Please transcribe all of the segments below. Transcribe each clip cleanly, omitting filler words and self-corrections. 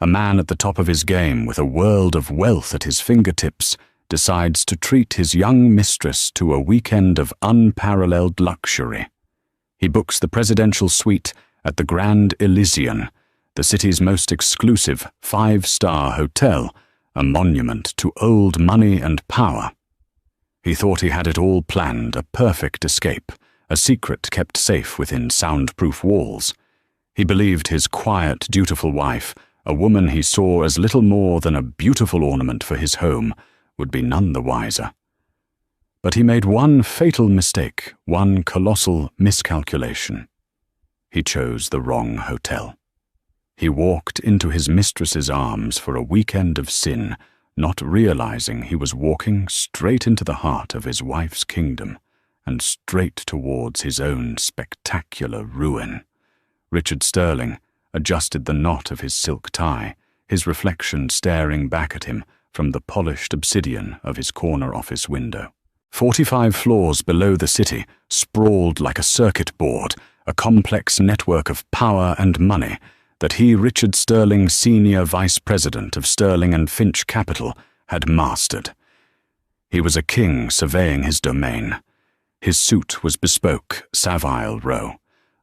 A man at the top of his game with a world of wealth at his fingertips decides to treat his young mistress to a weekend of unparalleled luxury. He books the presidential suite at the Grand Elysian, the city's most exclusive 5-star hotel, a monument to old money and power. He thought he had it all planned, a perfect escape, a secret kept safe within soundproof walls. He believed his quiet, dutiful wife, a woman he saw as little more than a beautiful ornament for his home, would be none the wiser. But he made one fatal mistake, one colossal miscalculation. He chose the wrong hotel. He walked into his mistress's arms for a weekend of sin, not realizing he was walking straight into the heart of his wife's kingdom and straight towards his own spectacular ruin. Richard Sterling adjusted the knot of his silk tie, his reflection staring back at him from the polished obsidian of his corner office window. 45 floors below the city sprawled like a circuit board, a complex network of power and money that he, Richard Sterling, Senior Vice President of Sterling and Finch Capital, had mastered. He was a king surveying his domain. His suit was bespoke, Savile Row.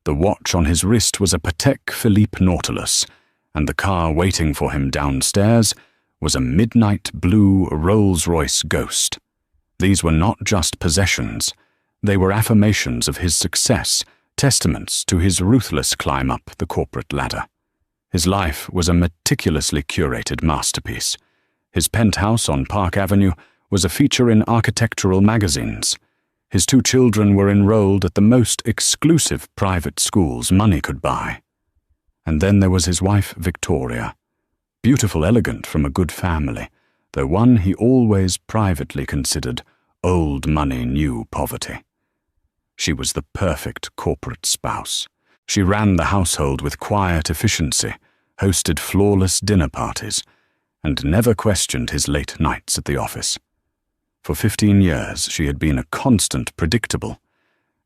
The watch on his wrist was a Patek Philippe Nautilus, and the car waiting for him downstairs was a midnight blue Rolls-Royce Ghost. These were not just possessions. They were affirmations of his success, testaments to his ruthless climb up the corporate ladder. His life was a meticulously curated masterpiece. His penthouse on Park Avenue was a feature in architectural magazines. His 2 children were enrolled at the most exclusive private schools money could buy. And then there was his wife, Victoria. Beautiful, elegant, from a good family, though one he always privately considered old money, new poverty. She was the perfect corporate spouse. She ran the household with quiet efficiency, hosted flawless dinner parties, and never questioned his late nights at the office. For 15 years she had been a constant, predictable,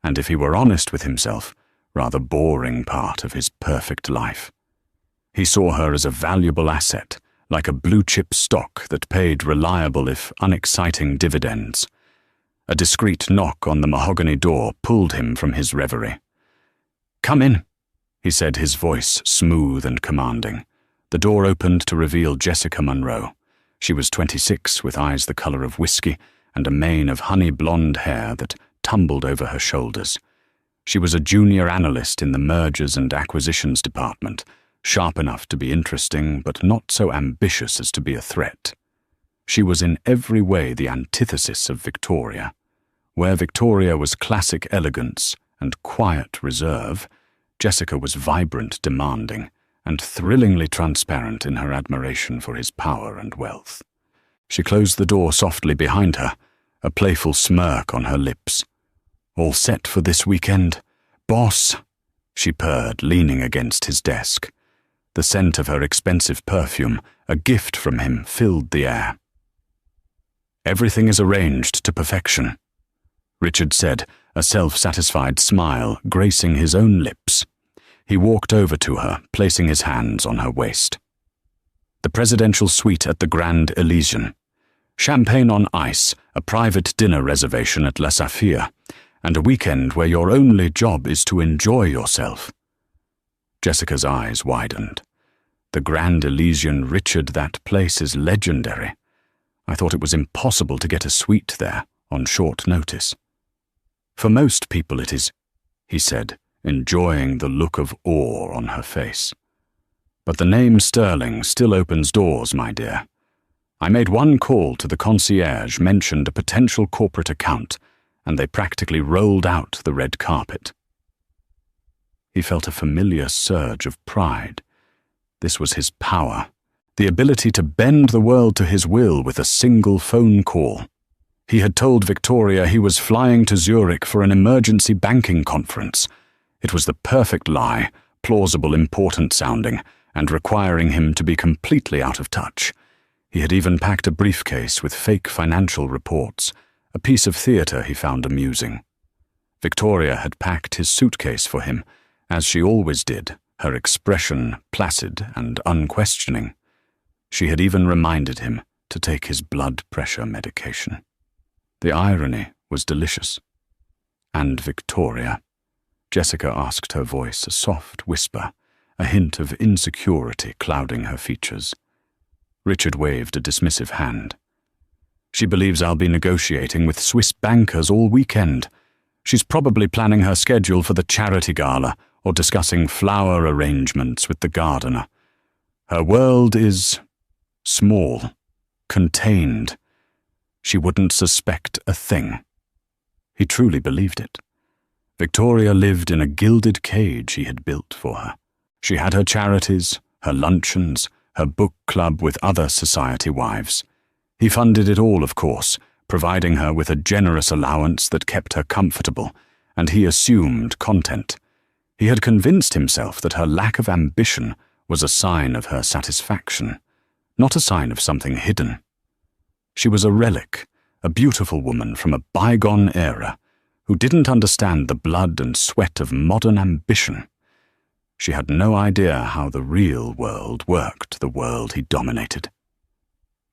and if he were honest with himself, rather boring part of his perfect life. He saw her as a valuable asset, like a blue-chip stock that paid reliable if unexciting dividends. A discreet knock on the mahogany door pulled him from his reverie. "Come in," he said, his voice smooth and commanding. The door opened to reveal Jessica Monroe. She was 26, with eyes the color of whiskey and a mane of honey-blonde hair that tumbled over her shoulders. She was a junior analyst in the mergers and acquisitions department, sharp enough to be interesting but not so ambitious as to be a threat. She was in every way the antithesis of Victoria. Where Victoria was classic elegance and quiet reserve, Jessica was vibrant, demanding, and thrillingly transparent in her admiration for his power and wealth. She closed the door softly behind her, a playful smirk on her lips. "All set for this weekend, boss?" she purred, leaning against his desk. The scent of her expensive perfume, a gift from him, filled the air. "Everything is arranged to perfection," Richard said, a self-satisfied smile gracing his own lips. He walked over to her, placing his hands on her waist. "The presidential suite at the Grand Elysian. Champagne on ice, a private dinner reservation at La Saphir, and a weekend where your only job is to enjoy yourself." Jessica's eyes widened. "The Grand Elysian, Richard, that place is legendary. I thought it was impossible to get a suite there on short notice." "For most people it is," he said, enjoying the look of awe on her face. "But the name Sterling still opens doors, my dear. I made one call to the concierge, mentioned a potential corporate account, and they practically rolled out the red carpet." He felt a familiar surge of pride. This was his power, the ability to bend the world to his will with a single phone call. He had told Victoria he was flying to Zurich for an emergency banking conference. It was the perfect lie, plausible, important sounding, and requiring him to be completely out of touch. He had even packed a briefcase with fake financial reports, a piece of theatre he found amusing. Victoria had packed his suitcase for him, as she always did, her expression placid and unquestioning. She had even reminded him to take his blood pressure medication. The irony was delicious. And Victoria? Jessica asked, her voice a soft whisper, a hint of insecurity clouding her features. Richard waved a dismissive hand. She believes I'll be negotiating with Swiss bankers all weekend. She's probably planning her schedule for the charity gala or discussing flower arrangements with the gardener. Her world is small, contained. She wouldn't suspect a thing. He truly believed it. Victoria lived in a gilded cage he had built for her. She had her charities, her luncheons, her book club with other society wives. He funded it all, of course, providing her with a generous allowance that kept her comfortable, and he assumed content. He had convinced himself that her lack of ambition was a sign of her satisfaction, not a sign of something hidden. She was a relic, a beautiful woman from a bygone era, who didn't understand the blood and sweat of modern ambition. She had no idea how the real world worked, the world he dominated.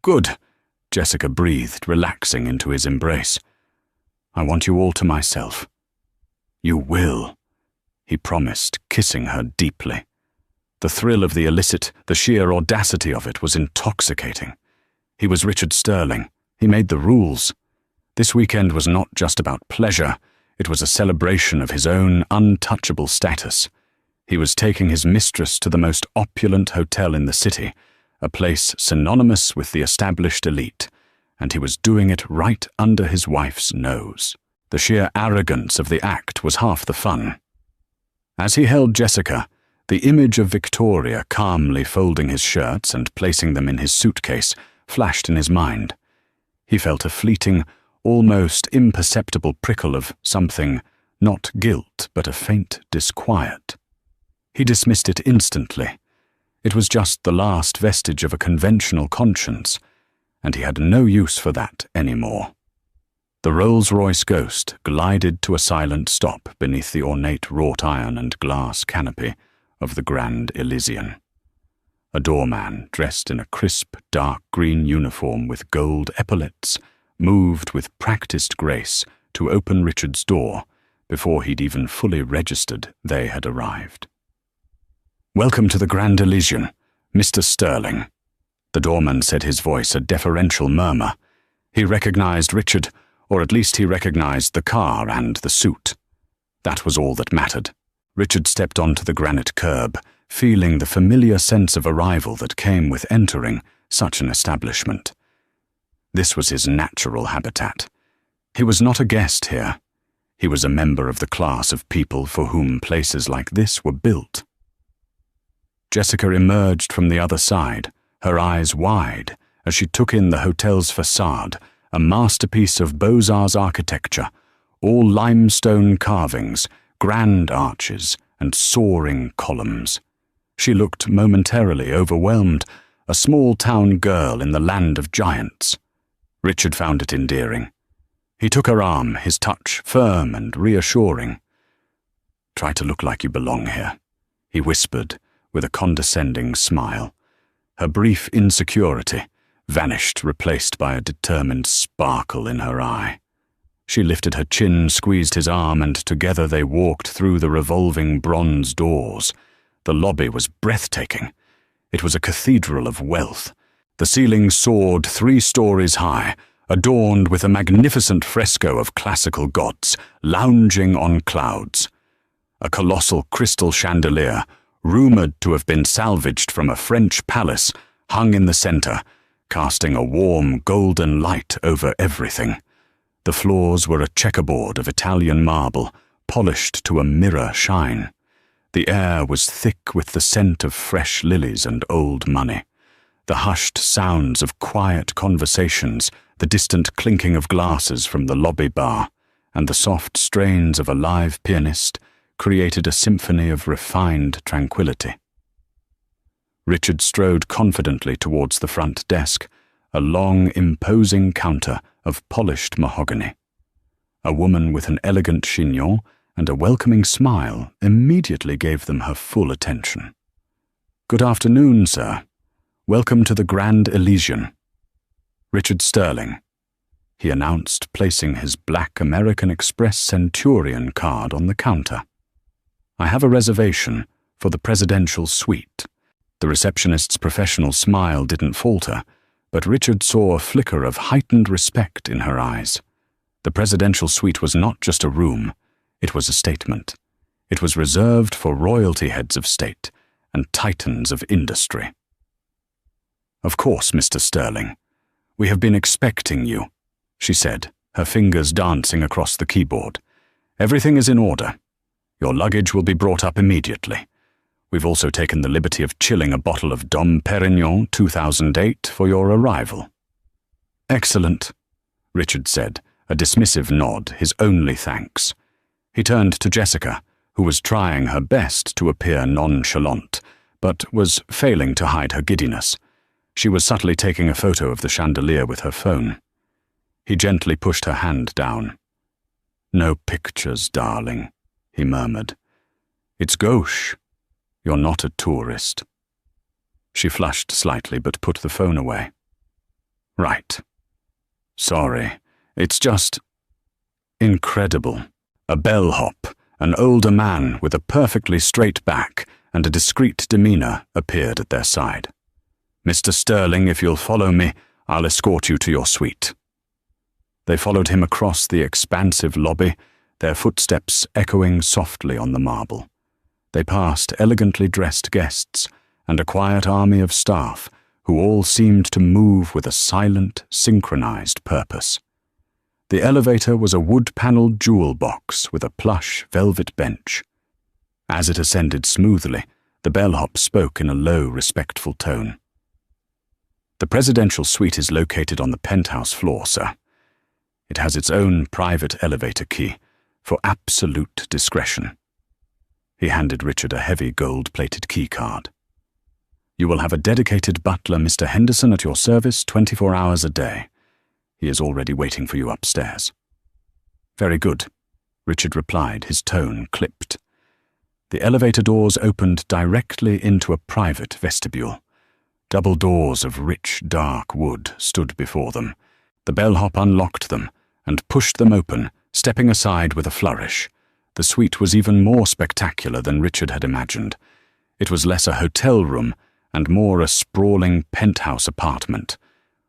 "Good," Jessica breathed, relaxing into his embrace. "I want you all to myself." "You will," he promised, kissing her deeply. The thrill of the illicit, the sheer audacity of it was intoxicating. He was Richard Sterling. He made the rules. This weekend was not just about pleasure. It was a celebration of his own untouchable status. He was taking his mistress to the most opulent hotel in the city, a place synonymous with the established elite, and he was doing it right under his wife's nose. The sheer arrogance of the act was half the fun. As he held Jessica, the image of Victoria calmly folding his shirts and placing them in his suitcase flashed in his mind. He felt a fleeting, almost imperceptible prickle of something, not guilt, but a faint disquiet. He dismissed it instantly. It was just the last vestige of a conventional conscience, and he had no use for that anymore. The Rolls-Royce Ghost glided to a silent stop beneath the ornate wrought iron and glass canopy of the Grand Elysian. A doorman, dressed in a crisp, dark green uniform with gold epaulets, moved with practiced grace to open Richard's door before he'd even fully registered they had arrived. "Welcome to the Grand Elysian, Mr. Sterling." The doorman said, his voice a deferential murmur. He recognized Richard, or at least he recognized the car and the suit. That was all that mattered. Richard stepped onto the granite curb, feeling the familiar sense of arrival that came with entering such an establishment. This was his natural habitat. He was not a guest here. He was a member of the class of people for whom places like this were built. Jessica emerged from the other side, her eyes wide, as she took in the hotel's facade, a masterpiece of Beaux-Arts architecture, all limestone carvings, grand arches, and soaring columns. She looked momentarily overwhelmed, a small-town girl in the land of giants. Richard found it endearing. He took her arm, his touch firm and reassuring. "Try to look like you belong here," he whispered, with a condescending smile. Her brief insecurity vanished, replaced by a determined sparkle in her eye. She lifted her chin, squeezed his arm, and together they walked through the revolving bronze doors. The lobby was breathtaking. It was a cathedral of wealth. The ceiling soared 3 stories high, adorned with a magnificent fresco of classical gods, lounging on clouds. A colossal crystal chandelier, rumored to have been salvaged from a French palace, hung in the center, casting a warm golden light over everything. The floors were a checkerboard of Italian marble, polished to a mirror shine. The air was thick with the scent of fresh lilies and old money. The hushed sounds of quiet conversations, the distant clinking of glasses from the lobby bar, and the soft strains of a live pianist created a symphony of refined tranquility. Richard strode confidently towards the front desk, a long, imposing counter of polished mahogany. A woman with an elegant chignon and a welcoming smile immediately gave them her full attention. "Good afternoon, sir. Welcome to the Grand Elysian. Richard Sterling," he announced, placing his black American Express Centurion card on the counter. "I have a reservation for the presidential suite." The receptionist's professional smile didn't falter, but Richard saw a flicker of heightened respect in her eyes. The presidential suite was not just a room, it was a statement. It was reserved for royalty heads of state and titans of industry. "Of course, Mr. Sterling. We have been expecting you," she said, her fingers dancing across the keyboard. "Everything is in order. Your luggage will be brought up immediately. We've also taken the liberty of chilling a bottle of Dom Perignon 2008 for your arrival." "Excellent," Richard said, a dismissive nod, his only thanks. He turned to Jessica, who was trying her best to appear nonchalant, but was failing to hide her giddiness. She was subtly taking a photo of the chandelier with her phone. He gently pushed her hand down. "No pictures, darling," he murmured. "It's gauche. You're not a tourist." She flushed slightly but put the phone away. "Right. Sorry. It's just incredible." A bellhop, an older man with a perfectly straight back and a discreet demeanor, appeared at their side. "Mr. Sterling, if you'll follow me, I'll escort you to your suite." They followed him across the expansive lobby, their footsteps echoing softly on the marble. They passed elegantly dressed guests and a quiet army of staff who all seemed to move with a silent, synchronized purpose. The elevator was a wood-paneled jewel box with a plush velvet bench. As it ascended smoothly, the bellhop spoke in a low, respectful tone. "The presidential suite is located on the penthouse floor, sir. It has its own private elevator key for absolute discretion." He handed Richard a heavy gold-plated key card. "You will have a dedicated butler, Mr. Henderson, at your service 24 hours a day. He is already waiting for you upstairs." "Very good," Richard replied, his tone clipped. The elevator doors opened directly into a private vestibule. Double doors of rich, dark wood stood before them. The bellhop unlocked them and pushed them open, stepping aside with a flourish. The suite was even more spectacular than Richard had imagined. It was less a hotel room and more a sprawling penthouse apartment.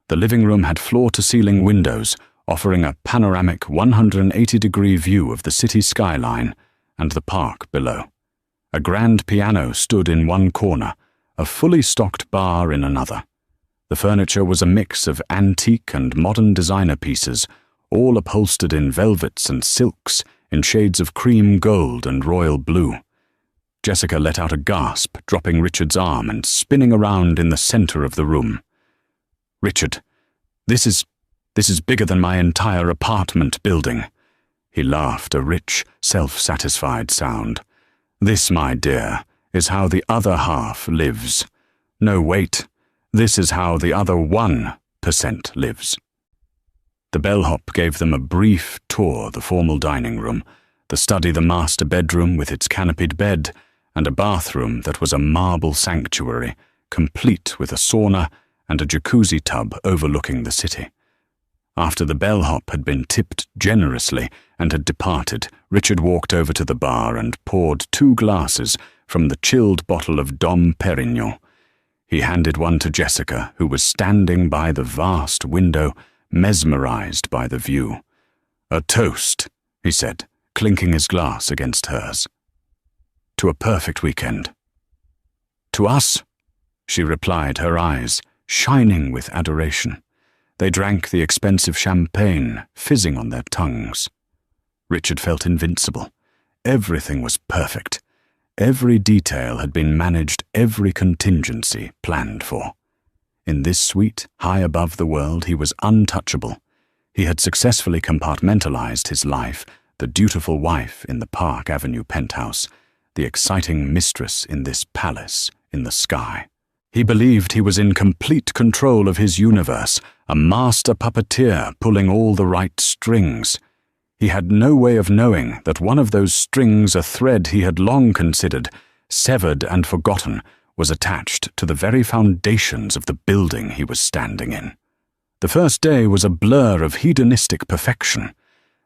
The living room had floor-to-ceiling windows, offering a panoramic 180-degree view of the city skyline and the park below. A grand piano stood in one corner, a fully stocked bar in another. The furniture was a mix of antique and modern designer pieces, all upholstered in velvets and silks in shades of cream gold and royal blue. Jessica let out a gasp, dropping Richard's arm and spinning around in the center of the room. "Richard, this is bigger than my entire apartment building." He laughed, a rich, self-satisfied sound. "This, my dear, is how the other half lives. No, wait, this is how the other 1% lives." The bellhop gave them a brief tour the formal dining room, the study the master bedroom with its canopied bed, and a bathroom that was a marble sanctuary, complete with a sauna and a jacuzzi tub overlooking the city. After the bellhop had been tipped generously and had departed, Richard walked over to the bar and poured 2 glasses from the chilled bottle of Dom Perignon. He handed one to Jessica, who was standing by the vast window, mesmerized by the view. "A toast," he said, clinking his glass against hers. "To a perfect weekend." "To us?" she replied, her eyes shining with adoration. They drank the expensive champagne, fizzing on their tongues. Richard felt invincible. Everything was perfect. Every detail had been managed, every contingency planned for. In this suite, high above the world, he was untouchable. He had successfully compartmentalized his life, the dutiful wife in the Park Avenue penthouse, the exciting mistress in this palace in the sky. He believed he was in complete control of his universe, a master puppeteer pulling all the right strings. He had no way of knowing that one of those strings, a thread he had long considered, severed and forgotten, was attached to the very foundations of the building he was standing in. The first day was a blur of hedonistic perfection.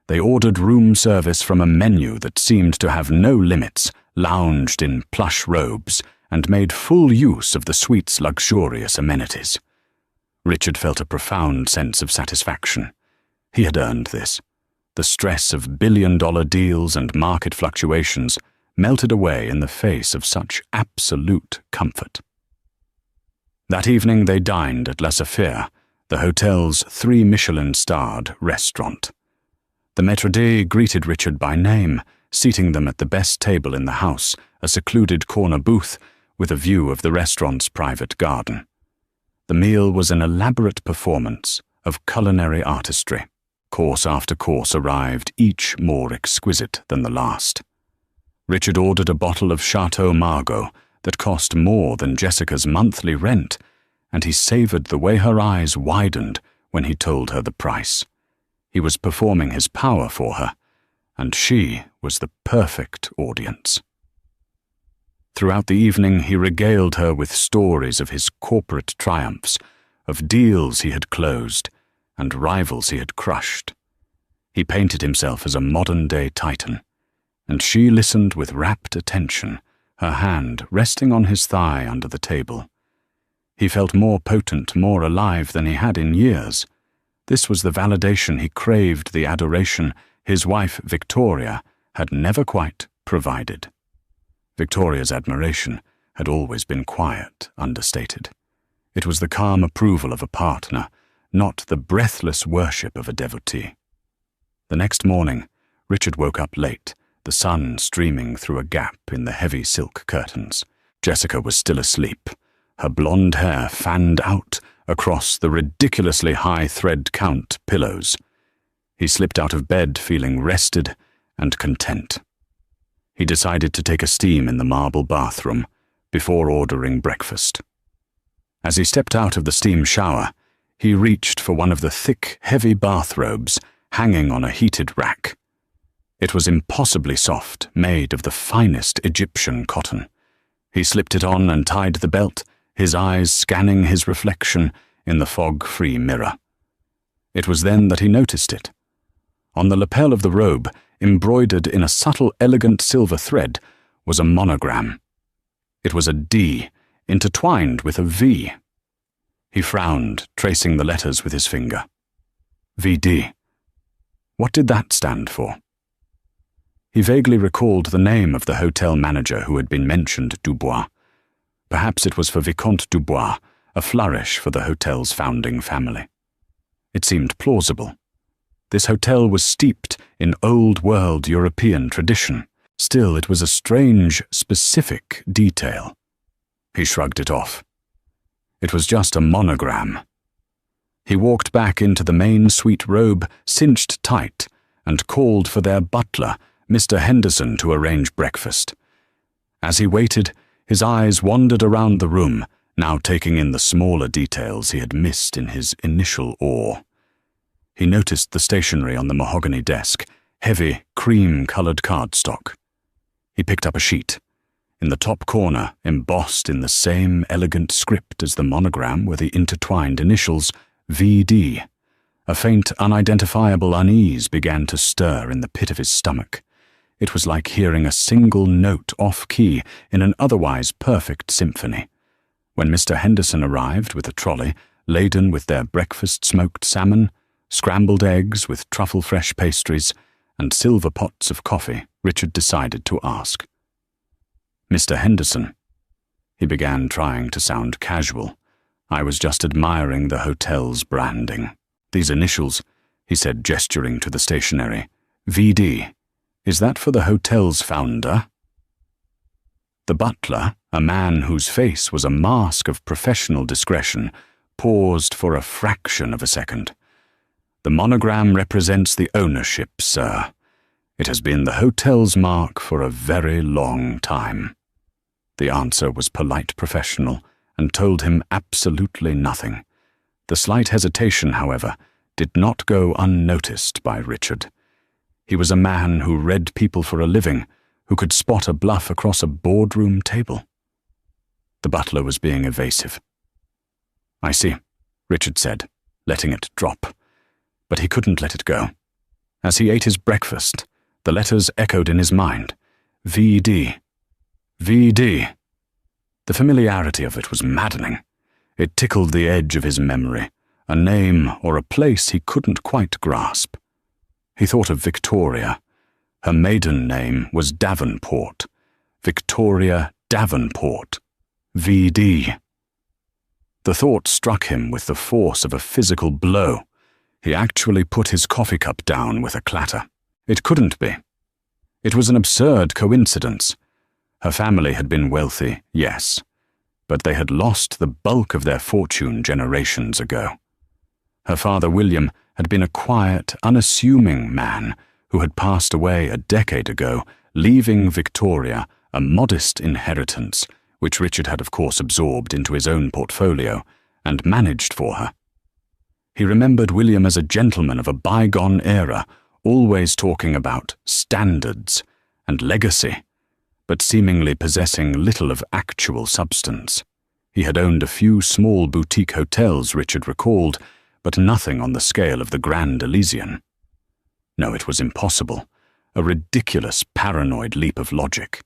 They ordered room service from a menu that seemed to have no limits, lounged in plush robes, and made full use of the suite's luxurious amenities. Richard felt a profound sense of satisfaction. He had earned this. The stress of billion-dollar deals and market fluctuations melted away in the face of such absolute comfort. That evening they dined at La Saphire, the hotel's 3 Michelin-starred restaurant. The maître d' greeted Richard by name, seating them at the best table in the house, a secluded corner booth with a view of the restaurant's private garden. The meal was an elaborate performance of culinary artistry. Course after course arrived, each more exquisite than the last. Richard ordered a bottle of Chateau Margaux that cost more than Jessica's monthly rent, and he savoured the way her eyes widened when he told her the price. He was performing his power for her, and she was the perfect audience. Throughout the evening he regaled her with stories of his corporate triumphs, of deals he had closed, and rivals he had crushed. He painted himself as a modern-day titan, and she listened with rapt attention, her hand resting on his thigh under the table. He felt more potent, more alive than he had in years. This was the validation he craved, the adoration his wife, Victoria, had never quite provided. Victoria's admiration had always been quiet, understated. It was the calm approval of a partner, not the breathless worship of a devotee. The next morning, Richard woke up late, the sun streaming through a gap in the heavy silk curtains. Jessica was still asleep, her blonde hair fanned out across the ridiculously high thread count pillows. He slipped out of bed feeling rested and content. He decided to take a steam in the marble bathroom before ordering breakfast. As he stepped out of the steam shower, he reached for one of the thick, heavy bathrobes hanging on a heated rack. It was impossibly soft, made of the finest Egyptian cotton. He slipped it on and tied the belt, his eyes scanning his reflection in the fog-free mirror. It was then that he noticed it. On the lapel of the robe, embroidered in a subtle, elegant silver thread, was a monogram. It was a D, intertwined with a V. He frowned, tracing the letters with his finger. VD. What did that stand for? He vaguely recalled the name of the hotel manager who had been mentioned, Dubois. Perhaps it was for Vicomte Dubois, a flourish for the hotel's founding family. It seemed plausible. This hotel was steeped in old-world European tradition. Still, it was a strange, specific detail. He shrugged it off. It was just a monogram. He walked back into the main suite robe, cinched tight, and called for their butler, Mr. Henderson, to arrange breakfast. As he waited, his eyes wandered around the room, now taking in the smaller details he had missed in his initial awe. He noticed the stationery on the mahogany desk, heavy, cream-colored cardstock. He picked up a sheet. In the top corner, embossed in the same elegant script as the monogram were the intertwined initials VD. A faint, unidentifiable unease began to stir in the pit of his stomach. It was like hearing a single note off-key in an otherwise perfect symphony. When Mr. Henderson arrived with a trolley laden with their breakfast smoked salmon, scrambled eggs with truffle-fresh pastries, and silver pots of coffee, Richard decided to ask. Mr. Henderson. He began trying to sound casual. I was just admiring the hotel's branding. These initials, he said, gesturing to the stationery. VD. Is that for the hotel's founder? The butler, a man whose face was a mask of professional discretion, paused for a fraction of a second. The monogram represents the ownership, sir. It has been the hotel's mark for a very long time. The answer was polite professional and told him absolutely nothing. The slight hesitation, however, did not go unnoticed by Richard. He was a man who read people for a living, who could spot a bluff across a boardroom table. The butler was being evasive. "I see," Richard said, letting it drop. But he couldn't let it go. As he ate his breakfast, the letters echoed in his mind. VD. VD. The familiarity of it was maddening. It tickled the edge of his memory, a name or a place he couldn't quite grasp. He thought of Victoria. Her maiden name was Davenport. Victoria Davenport. VD. The thought struck him with the force of a physical blow. He actually put his coffee cup down with a clatter. It couldn't be. It was an absurd coincidence. Her family had been wealthy, yes, but they had lost the bulk of their fortune generations ago. Her father, William, had been a quiet, unassuming man who had passed away a decade ago, leaving Victoria a modest inheritance, which Richard had of course absorbed into his own portfolio and managed for her. He remembered William as a gentleman of a bygone era, always talking about standards and legacy, but seemingly possessing little of actual substance. He had owned a few small boutique hotels, Richard recalled, but nothing on the scale of the Grand Elysian. No, it was impossible. A ridiculous, paranoid leap of logic.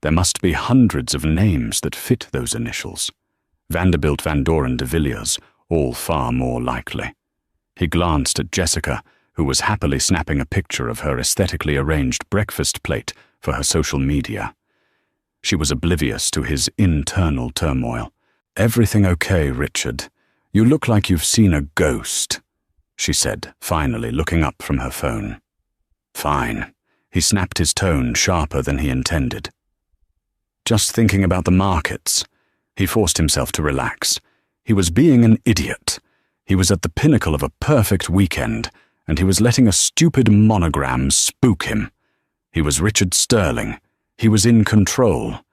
There must be hundreds of names that fit those initials. Vanderbilt, Van Doren, de Villiers, all far more likely. He glanced at Jessica, who was happily snapping a picture of her aesthetically arranged breakfast plate for her social media. She was oblivious to his internal turmoil. "Everything okay, Richard? You look like you've seen a ghost," she said, finally looking up from her phone. "Fine." He snapped his tone sharper than he intended. "Just thinking about the markets." He forced himself to relax. He was being an idiot. He was at the pinnacle of a perfect weekend, and he was letting a stupid monogram spook him. He was Richard Sterling. He was in control.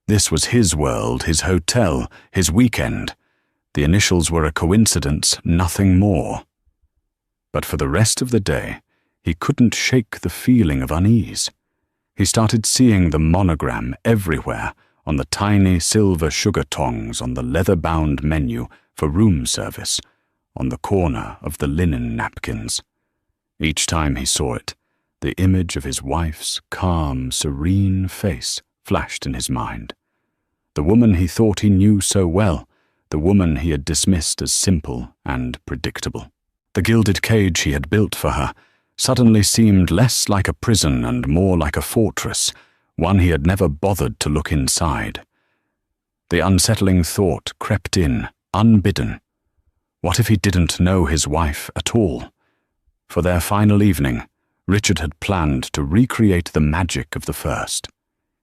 This was his world, his hotel, his weekend. The initials were a coincidence, nothing more. But for the rest of the day, he couldn't shake the feeling of unease. He started seeing the monogram everywhere on the tiny silver sugar tongs on the leather-bound menu for room service, on the corner of the linen napkins. Each time he saw it, the image of his wife's calm, serene face flashed in his mind. The woman he thought he knew so well, the woman he had dismissed as simple and predictable. The gilded cage he had built for her suddenly seemed less like a prison and more like a fortress, one he had never bothered to look inside. The unsettling thought crept in, unbidden. What if he didn't know his wife at all? For their final evening, Richard had planned to recreate the magic of the first.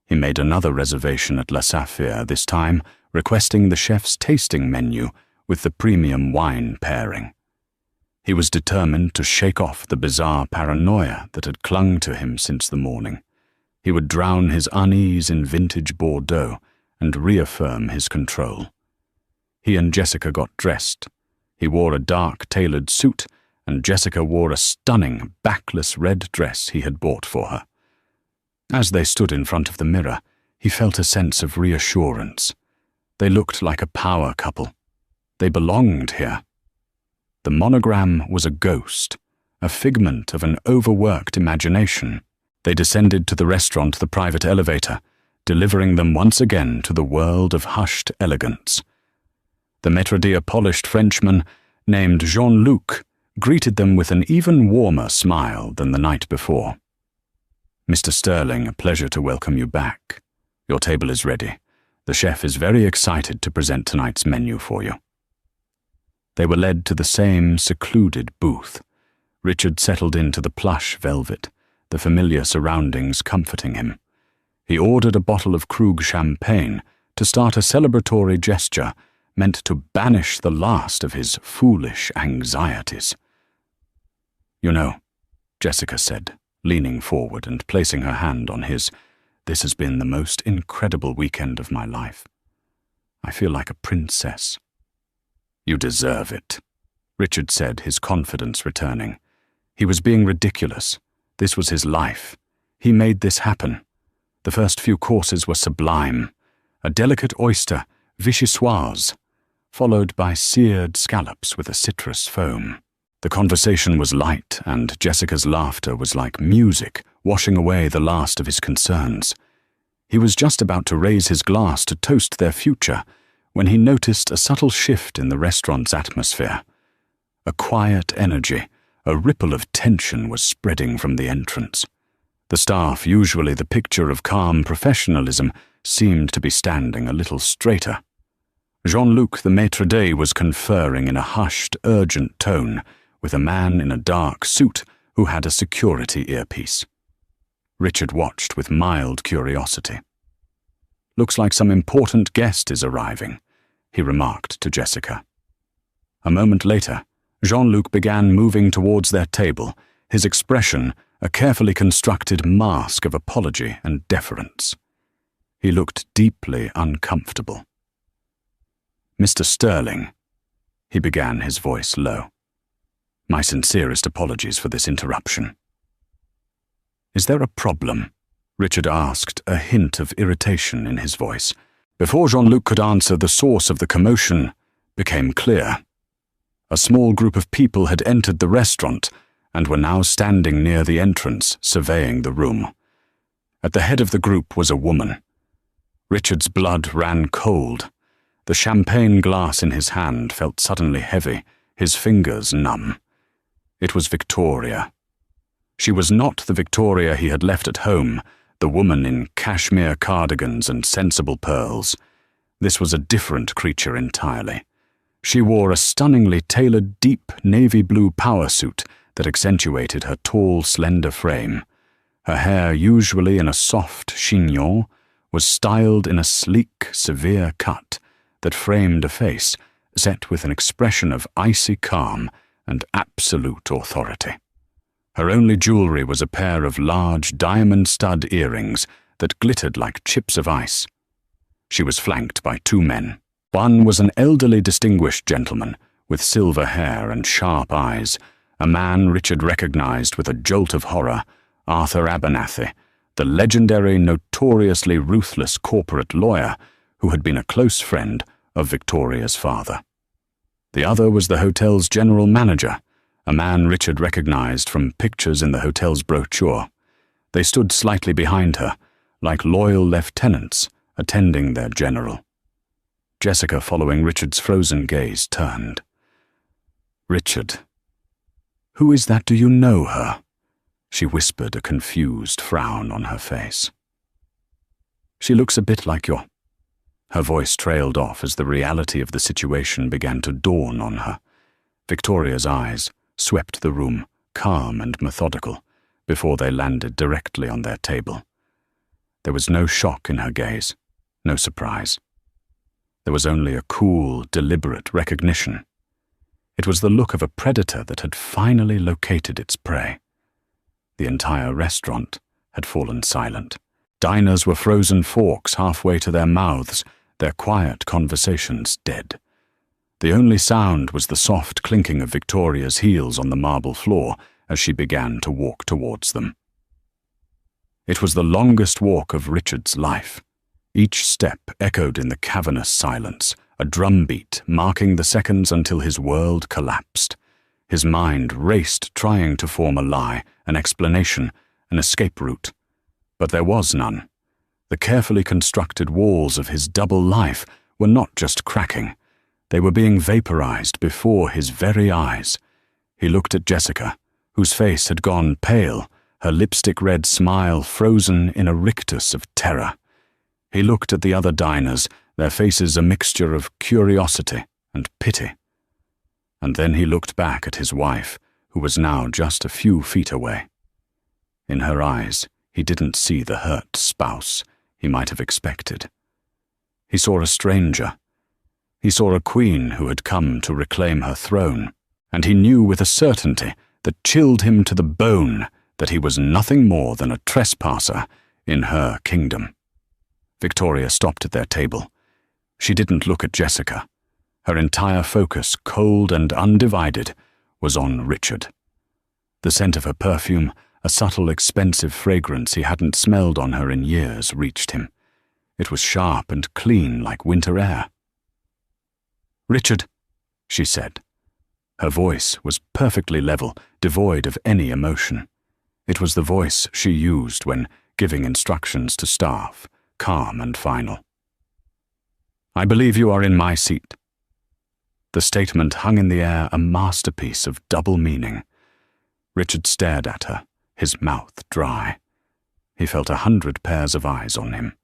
He made another reservation at La Saphir this time, requesting the chef's tasting menu with the premium wine pairing. He was determined to shake off the bizarre paranoia that had clung to him since the morning. He would drown his unease in vintage Bordeaux and reaffirm his control. He and Jessica got dressed. He wore a dark tailored suit, and Jessica wore a stunning, backless red dress he had bought for her. As they stood in front of the mirror, he felt a sense of reassurance. They looked like a power couple. They belonged here. The monogram was a ghost, a figment of an overworked imagination. They descended to the restaurant, the private elevator, delivering them once again to the world of hushed elegance. The maître d' polished Frenchman, named Jean-Luc, greeted them with an even warmer smile than the night before. "Mr. Sterling, a pleasure to welcome you back. Your table is ready. The chef is very excited to present tonight's menu for you." They were led to the same secluded booth. Richard settled into the plush velvet, the familiar surroundings comforting him. He ordered a bottle of Krug champagne to start a celebratory gesture meant to banish the last of his foolish anxieties. "You know," Jessica said, leaning forward and placing her hand on his, "this has been the most incredible weekend of my life. I feel like a princess." "You deserve it," Richard said, his confidence returning. He was being ridiculous. This was his life. He made this happen. The first few courses were sublime. A delicate oyster, vichyssoise, followed by seared scallops with a citrus foam. The conversation was light, and Jessica's laughter was like music, washing away the last of his concerns. He was just about to raise his glass to toast their future when he noticed a subtle shift in the restaurant's atmosphere. A quiet energy, a ripple of tension was spreading from the entrance. The staff, usually the picture of calm professionalism, seemed to be standing a little straighter. Jean-Luc, the maître d', was conferring in a hushed, urgent tone with a man in a dark suit who had a security earpiece. Richard watched with mild curiosity. "Looks like some important guest is arriving," he remarked to Jessica. A moment later, Jean-Luc began moving towards their table, his expression a carefully constructed mask of apology and deference. He looked deeply uncomfortable. "Mr. Sterling," he began, his voice low. "My sincerest apologies for this interruption." "Is there a problem?" Richard asked, a hint of irritation in his voice. Before Jean-Luc could answer, the source of the commotion became clear. A small group of people had entered the restaurant and were now standing near the entrance, surveying the room. At the head of the group was a woman. Richard's blood ran cold. The champagne glass in his hand felt suddenly heavy, his fingers numb. It was Victoria. She was not the Victoria he had left at home, the woman in cashmere cardigans and sensible pearls. This was a different creature entirely. She wore a stunningly tailored deep navy blue power suit that accentuated her tall, slender frame. Her hair, usually in a soft chignon, was styled in a sleek, severe cut that framed a face set with an expression of icy calm and absolute authority. Her only jewelry was a pair of large diamond stud earrings that glittered like chips of ice. She was flanked by two men. One was an elderly, distinguished gentleman with silver hair and sharp eyes, a man Richard recognized with a jolt of horror, Arthur Abernathy, the legendary, notoriously ruthless corporate lawyer who had been a close friend of Victoria's father. The other was the hotel's general manager, a man Richard recognized from pictures in the hotel's brochure. They stood slightly behind her, like loyal lieutenants attending their general. Jessica, following Richard's frozen gaze, turned. "Richard, who is that? Do you know her?" she whispered, a confused frown on her face. "She looks a bit like your—" Her voice trailed off as the reality of the situation began to dawn on her. Victoria's eyes swept the room, calm and methodical, before they landed directly on their table. There was no shock in her gaze, no surprise. There was only a cool, deliberate recognition. It was the look of a predator that had finally located its prey. The entire restaurant had fallen silent. Diners were frozen forks halfway to their mouths, their quiet conversations dead. The only sound was the soft clinking of Victoria's heels on the marble floor as she began to walk towards them. It was the longest walk of Richard's life. Each step echoed in the cavernous silence, a drumbeat marking the seconds until his world collapsed. His mind raced, trying to form a lie, an explanation, an escape route. But there was none. The carefully constructed walls of his double life were not just cracking. They were being vaporized before his very eyes. He looked at Jessica, whose face had gone pale, her lipstick-red smile frozen in a rictus of terror. He looked at the other diners, their faces a mixture of curiosity and pity. And then he looked back at his wife, who was now just a few feet away. In her eyes, he didn't see the hurt spouse he might have expected. He saw a stranger. He saw a queen who had come to reclaim her throne, and he knew with a certainty that chilled him to the bone that he was nothing more than a trespasser in her kingdom. Victoria stopped at their table. She didn't look at Jessica. Her entire focus, cold and undivided, was on Richard. The scent of her perfume, a subtle, expensive fragrance he hadn't smelled on her in years, reached him. It was sharp and clean like winter air. "Richard," she said. Her voice was perfectly level, devoid of any emotion. It was the voice she used when giving instructions to staff, calm and final. "I believe you are in my seat." The statement hung in the air, a masterpiece of double meaning. Richard stared at her, his mouth dry. He felt 100 pairs of eyes on him.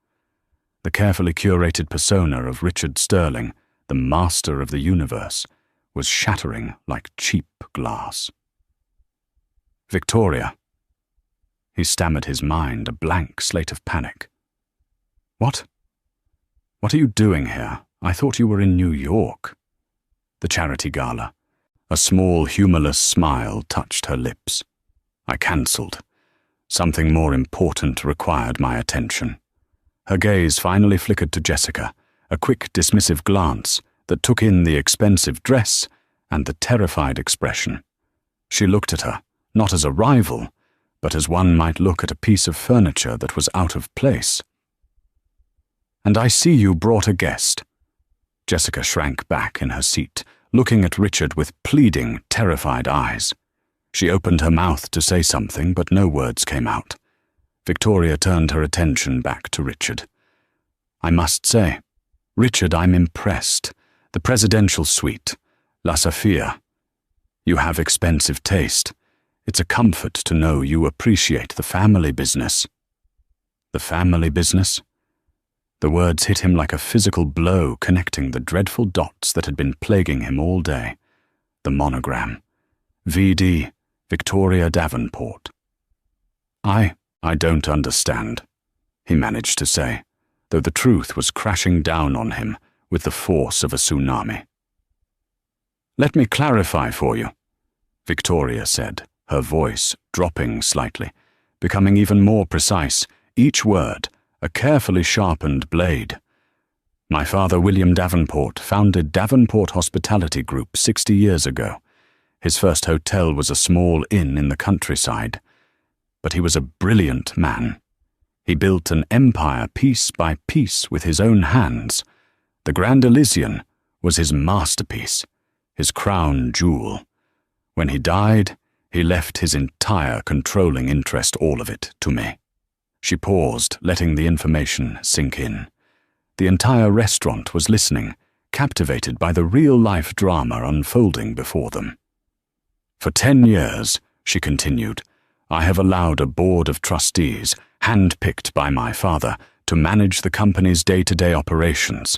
The carefully curated persona of Richard Sterling, the master of the universe, was shattering like cheap glass. "Victoria." He stammered, his mind a blank slate of panic. "What? What are you doing here? I thought you were in New York." The charity gala. A small, humorless smile touched her lips. "I cancelled. Something more important required my attention." Her gaze finally flickered to Jessica, a quick, dismissive glance that took in the expensive dress and the terrified expression. She looked at her, not as a rival, but as one might look at a piece of furniture that was out of place. "And I see you brought a guest." Jessica shrank back in her seat, looking at Richard with pleading, terrified eyes. She opened her mouth to say something, but no words came out. Victoria turned her attention back to Richard. "I must say, Richard, I'm impressed. The presidential suite, La Sophia. You have expensive taste. It's a comfort to know you appreciate the family business." The family business? The words hit him like a physical blow, connecting the dreadful dots that had been plaguing him all day. The monogram. V.D. Victoria Davenport. I don't understand," he managed to say, though the truth was crashing down on him with the force of a tsunami. "Let me clarify for you," Victoria said, her voice dropping slightly, becoming even more precise, each word a carefully sharpened blade. "My father, William Davenport, founded Davenport Hospitality Group 60 years ago. His first hotel was a small inn in the countryside. But he was a brilliant man. He built an empire piece by piece with his own hands. The Grand Elysian was his masterpiece, his crown jewel. When he died, he left his entire controlling interest, all of it, to me." She paused, letting the information sink in. The entire restaurant was listening, captivated by the real-life drama unfolding before them. "For 10 years, she continued, I have allowed a board of trustees, hand-picked by my father, to manage the company's day-to-day operations.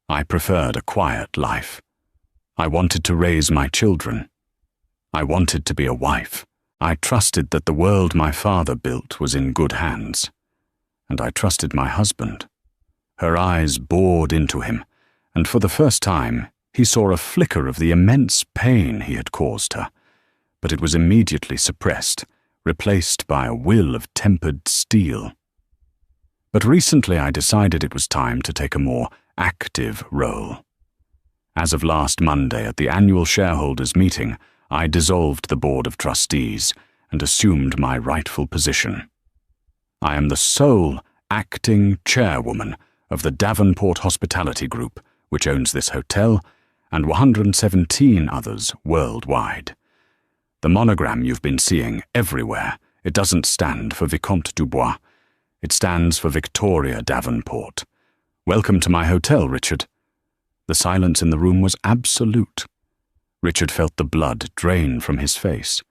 I preferred a quiet life. I wanted to raise my children. I wanted to be a wife. I trusted that the world my father built was in good hands. And I trusted my husband." Her eyes bored into him, and for the first time he saw a flicker of the immense pain he had caused her. But it was immediately suppressed, replaced by a will of tempered steel. "But recently I decided it was time to take a more active role. As of last Monday at the annual shareholders' meeting, I dissolved the board of trustees and assumed my rightful position. I am the sole acting chairwoman of the Davenport Hospitality Group, which owns this hotel and 117 others worldwide. The monogram you've been seeing everywhere, it doesn't stand for Vicomte Dubois. It stands for Victoria Davenport. Welcome to my hotel, Richard." The silence in the room was absolute. Richard felt the blood drain from his face.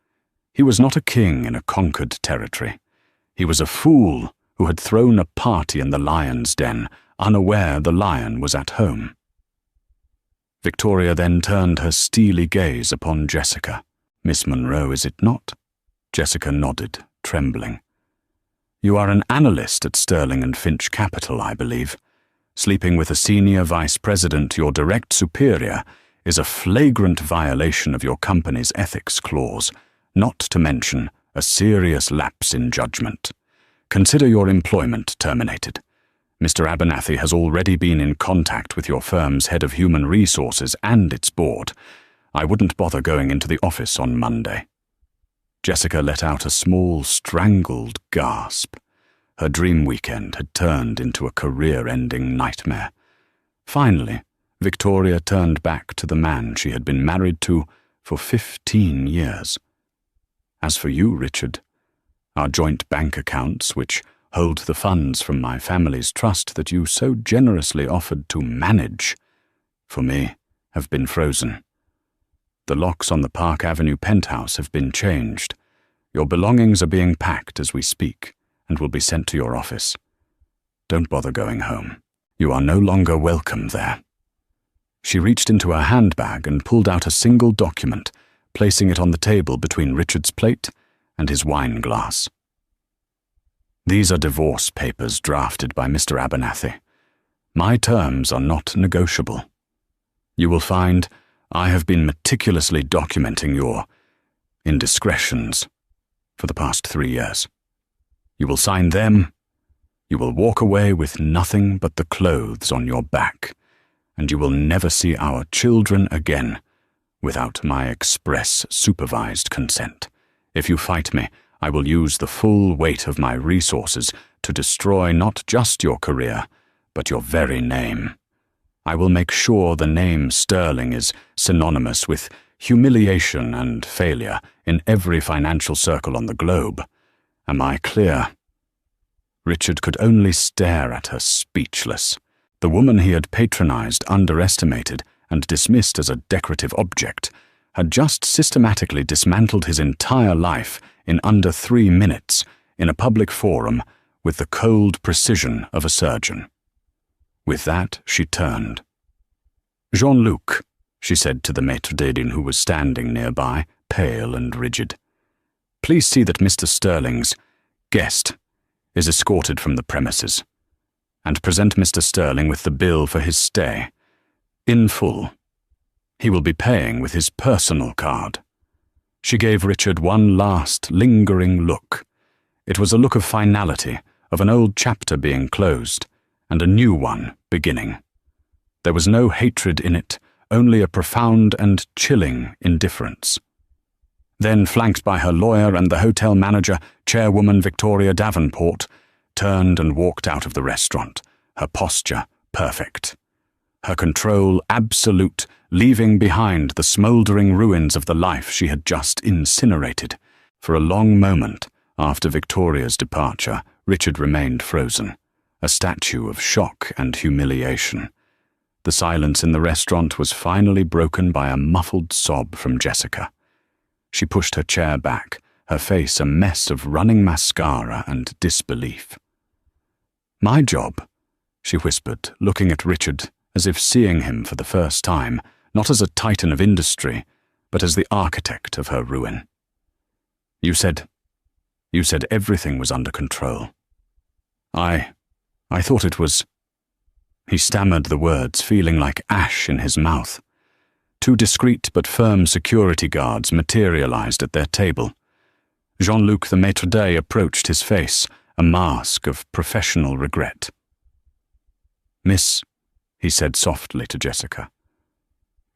He was not a king in a conquered territory. He was a fool who had thrown a party in the lion's den, unaware the lion was at home. Victoria then turned her steely gaze upon Jessica. "Miss Monroe, is it not?" Jessica nodded, trembling. "You are an analyst at Sterling and Finch Capital, I believe. Sleeping with a senior vice president, your direct superior, is a flagrant violation of your company's ethics clause, not to mention a serious lapse in judgment. Consider your employment terminated. Mr. Abernathy has already been in contact with your firm's head of human resources and its board. I wouldn't bother going into the office on Monday." Jessica let out a small, strangled gasp. Her dream weekend had turned into a career-ending nightmare. Finally, Victoria turned back to the man she had been married to for 15 years. As for you, Richard, our joint bank accounts, which hold the funds from my family's trust that you so generously offered to manage, for me, have been frozen. The locks on the Park Avenue penthouse have been changed. Your belongings are being packed as we speak and will be sent to your office. Don't bother going home. You are no longer welcome there. She reached into her handbag and pulled out a single document, placing it on the table between Richard's plate and his wine glass. These are divorce papers drafted by Mr. Abernathy. My terms are not negotiable. You will find I have been meticulously documenting your indiscretions for the past 3 years. You will sign them, you will walk away with nothing but the clothes on your back, and you will never see our children again without my express supervised consent. If you fight me, I will use the full weight of my resources to destroy not just your career, but your very name. I will make sure the name Sterling is synonymous with humiliation and failure in every financial circle on the globe. Am I clear? Richard could only stare at her, speechless. The woman he had patronized, underestimated, and dismissed as a decorative object had just systematically dismantled his entire life in under 3 minutes in a public forum with the cold precision of a surgeon. With that, she turned. "Jean-Luc," she said to the maître d'hôtel who was standing nearby, pale and rigid, "please see that Mr. Sterling's guest is escorted from the premises, and present Mr. Sterling with the bill for his stay, in full. He will be paying with his personal card." She gave Richard one last, lingering look. It was a look of finality, of an old chapter being closed, and a new one beginning. There was no hatred in it, only a profound and chilling indifference. Then, flanked by her lawyer and the hotel manager, Chairwoman Victoria Davenport, turned and walked out of the restaurant, her posture perfect. Her control absolute, leaving behind the smouldering ruins of the life she had just incinerated. For a long moment, after Victoria's departure, Richard remained frozen, a statue of shock and humiliation. The silence in the restaurant was finally broken by a muffled sob from Jessica. She pushed her chair back, her face a mess of running mascara and disbelief. "My job," she whispered, looking at Richard as if seeing him for the first time, not as a titan of industry, but as the architect of her ruin. You said everything was under control. I thought it was—" He stammered the words, feeling like ash in his mouth. 2 discreet but firm security guards materialized at their table. Jean-Luc the maître d'hôtel approached his face, a mask of professional regret. "Miss," he said softly to Jessica,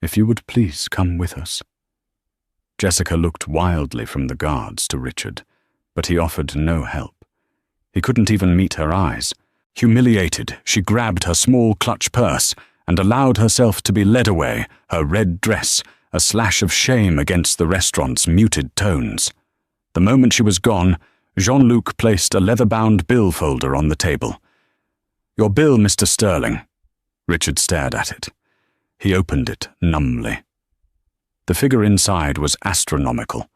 "if you would please come with us." Jessica looked wildly from the guards to Richard, but he offered no help. He couldn't even meet her eyes. Humiliated, she grabbed her small clutch purse and allowed herself to be led away, her red dress a slash of shame against the restaurant's muted tones. The moment she was gone, Jean-Luc placed a leather-bound bill folder on the table. "Your bill, Mr. Sterling." Richard stared at it. He opened it numbly. The figure inside was astronomical.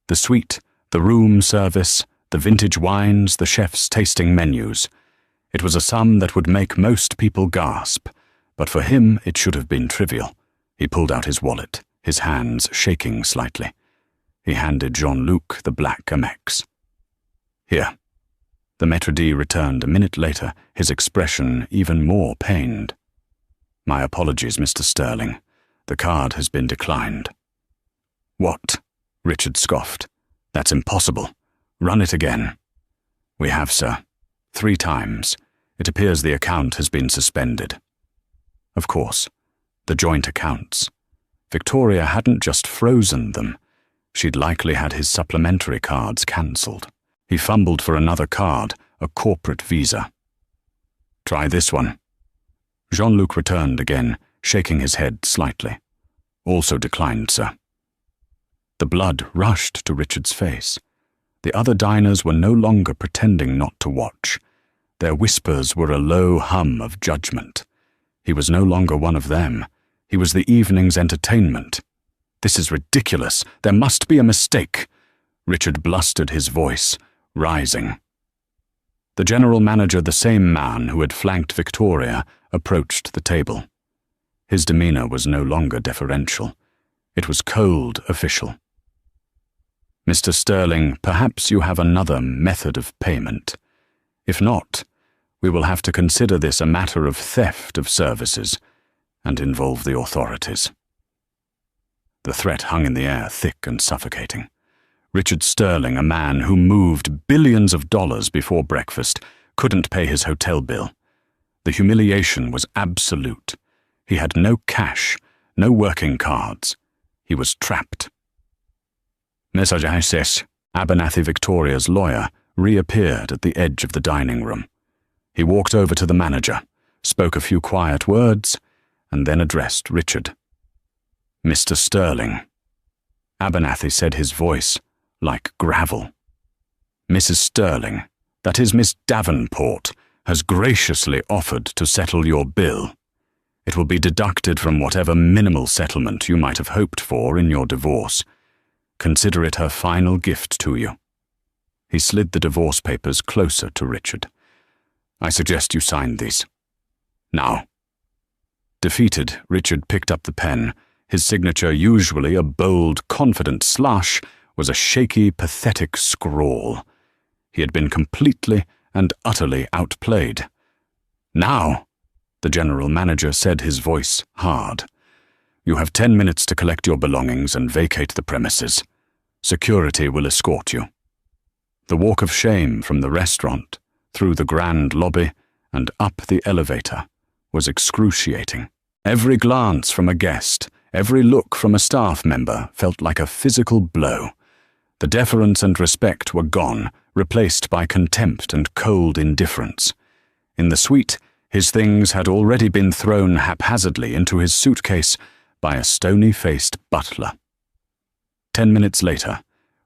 The suite, the room service, the vintage wines, the chef's tasting menus. It was a sum that would make most people gasp, but for him it should have been trivial. He pulled out his wallet, his hands shaking slightly. He handed Jean-Luc the black Amex. "Here." The maître d' returned a minute later, his expression even more pained. "My apologies, Mr. Sterling. The card has been declined." "What?" Richard scoffed. "That's impossible. Run it again." "We have, sir. 3 times. It appears the account has been suspended." Of course, the joint accounts. Victoria hadn't just frozen them. She'd likely had his supplementary cards cancelled. He fumbled for another card, a corporate visa. "Try this one." Jean-Luc returned again, shaking his head slightly. Also declined, sir. The blood rushed to Richard's face. The other diners were no longer pretending not to watch. Their whispers were a low hum of judgment. He was no longer one of them. He was the evening's entertainment. This is ridiculous. There must be a mistake. Richard blustered his voice, rising. The general manager, the same man who had flanked Victoria, approached the table. His demeanor was no longer deferential. It was cold official. Mr. Sterling, perhaps you have another method of payment. If not, we will have to consider this a matter of theft of services and involve the authorities. The threat hung in the air, thick and suffocating. Richard Sterling, a man who moved billions of dollars before breakfast, couldn't pay his hotel bill. The humiliation was absolute. He had no cash, no working cards. He was trapped. Mr. Justice, Abernathy Victoria's lawyer, reappeared at the edge of the dining room. He walked over to the manager, spoke a few quiet words, and then addressed Richard. Mr. Sterling. Abernathy said, his voice like gravel. Mrs. Sterling, that is Miss Davenport, has graciously offered to settle your bill. It will be deducted from whatever minimal settlement you might have hoped for in your divorce. Consider it her final gift to you. He slid the divorce papers closer to Richard. I suggest you sign these. Now. Defeated, Richard picked up the pen. His signature, usually a bold, confident slash, was a shaky, pathetic scrawl. He had been completely and utterly outplayed. Now, the general manager said, his voice hard. You have 10 minutes to collect your belongings and vacate the premises. Security will escort you. The walk of shame from the restaurant, through the grand lobby, and up the elevator was excruciating. Every glance from a guest, every look from a staff member felt like a physical blow. The deference and respect were gone, replaced by contempt and cold indifference. In the suite, his things had already been thrown haphazardly into his suitcase by a stony-faced butler. 10 minutes later,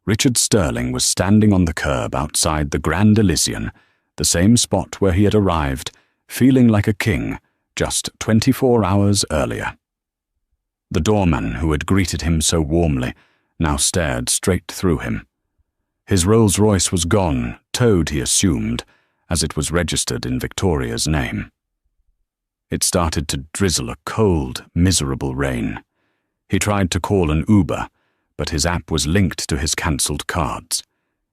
Richard Sterling was standing on the curb outside the Grand Elysian, the same spot where he had arrived, feeling like a king, just 24 hours earlier. The doorman who had greeted him so warmly now stared straight through him. His Rolls-Royce was gone, towed, he assumed, as it was registered in Victoria's name. It started to drizzle a cold, miserable rain. He tried to call an Uber, but his app was linked to his cancelled cards.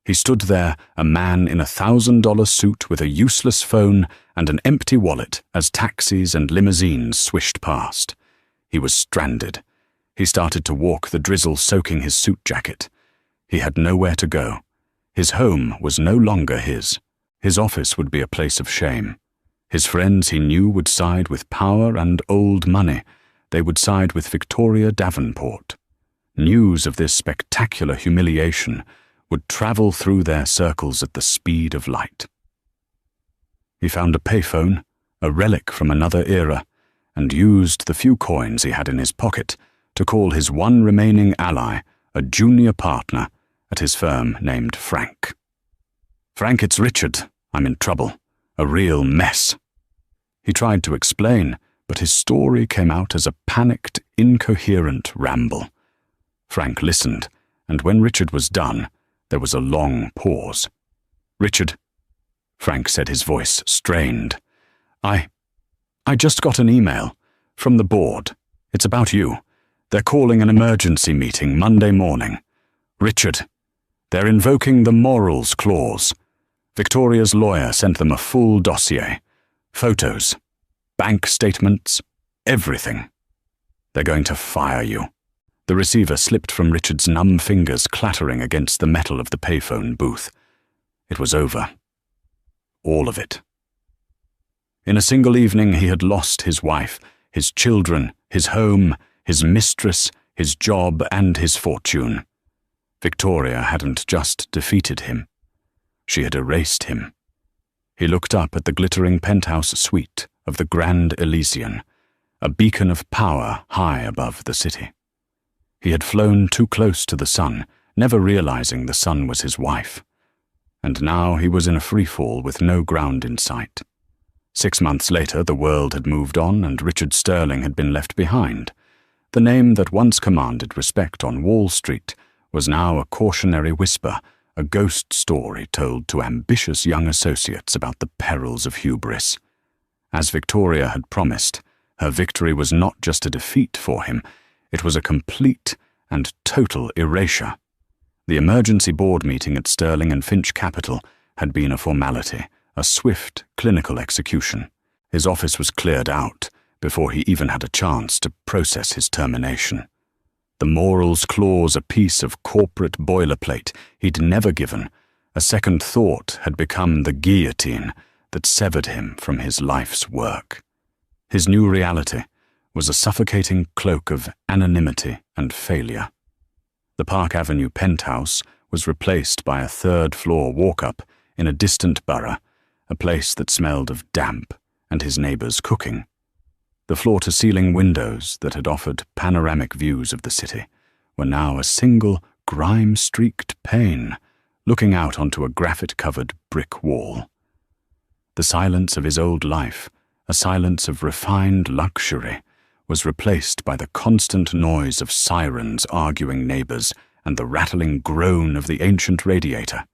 He stood there, a man in a $1,000 suit with a useless phone and an empty wallet as taxis and limousines swished past. He was stranded. He started to walk, the drizzle soaking his suit jacket. He had nowhere to go. His home was no longer his. His office would be a place of shame. His friends, he knew, would side with power and old money. They would side with Victoria Davenport. News of this spectacular humiliation would travel through their circles at the speed of light. He found a payphone, a relic from another era, and used the few coins he had in his pocket to call his one remaining ally, a junior partner at his firm named Frank. Frank, it's Richard. I'm in trouble. A real mess. He tried to explain, but his story came out as a panicked, incoherent ramble. Frank listened, and when Richard was done, there was a long pause. Richard, Frank said, his voice strained. I just got an email from the board. It's about you. They're calling an emergency meeting Monday morning. Richard, they're invoking the morals clause. Victoria's lawyer sent them a full dossier. Photos, bank statements, everything. They're going to fire you. The receiver slipped from Richard's numb fingers, clattering against the metal of the payphone booth. It was over. All of it. In a single evening, he had lost his wife, his children, his home, his mistress, his job, and his fortune. Victoria hadn't just defeated him. She had erased him. He looked up at the glittering penthouse suite of the Grand Elysian, a beacon of power high above the city. He had flown too close to the sun, never realizing the sun was his wife. And now he was in a freefall with no ground in sight. 6 months later, the world had moved on and Richard Sterling had been left behind. The name that once commanded respect on Wall Street was now a cautionary whisper, a ghost story told to ambitious young associates about the perils of hubris. As Victoria had promised, her victory was not just a defeat for him, it was a complete and total erasure. The emergency board meeting at Sterling and Finch Capital had been a formality, a swift, clinical execution. His office was cleared out before he even had a chance to process his termination. The morals clause a piece of corporate boilerplate he'd never given. A second thought had become the guillotine that severed him from his life's work. His new reality was a suffocating cloak of anonymity and failure. The Park Avenue penthouse was replaced by a third-floor walk-up in a distant borough, a place that smelled of damp and his neighbors' cooking. The floor-to-ceiling windows that had offered panoramic views of the city were now a single grime-streaked pane, looking out onto a graphite-covered brick wall. The silence of his old life, a silence of refined luxury, was replaced by the constant noise of sirens arguing neighbors and the rattling groan of the ancient radiator.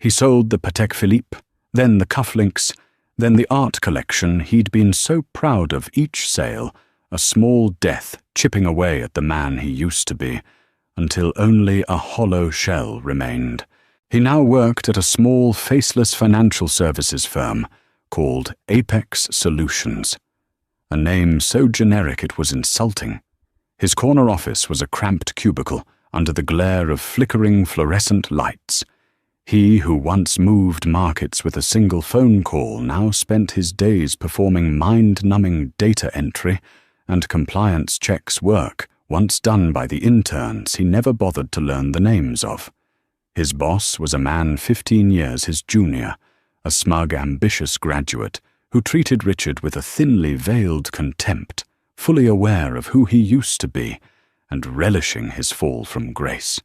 He sold the Patek Philippe, then the cufflinks, then the art collection he'd been so proud of each sale, a small death chipping away at the man he used to be, until only a hollow shell remained. He now worked at a small, faceless financial services firm called Apex Solutions, a name so generic it was insulting. His corner office was a cramped cubicle under the glare of flickering fluorescent lights. He who once moved markets with a single phone call now spent his days performing mind-numbing data entry and compliance checks work once done by the interns he never bothered to learn the names of. His boss was a man 15 years his junior, a smug, ambitious graduate who treated Richard with a thinly veiled contempt, fully aware of who he used to be and relishing his fall from grace.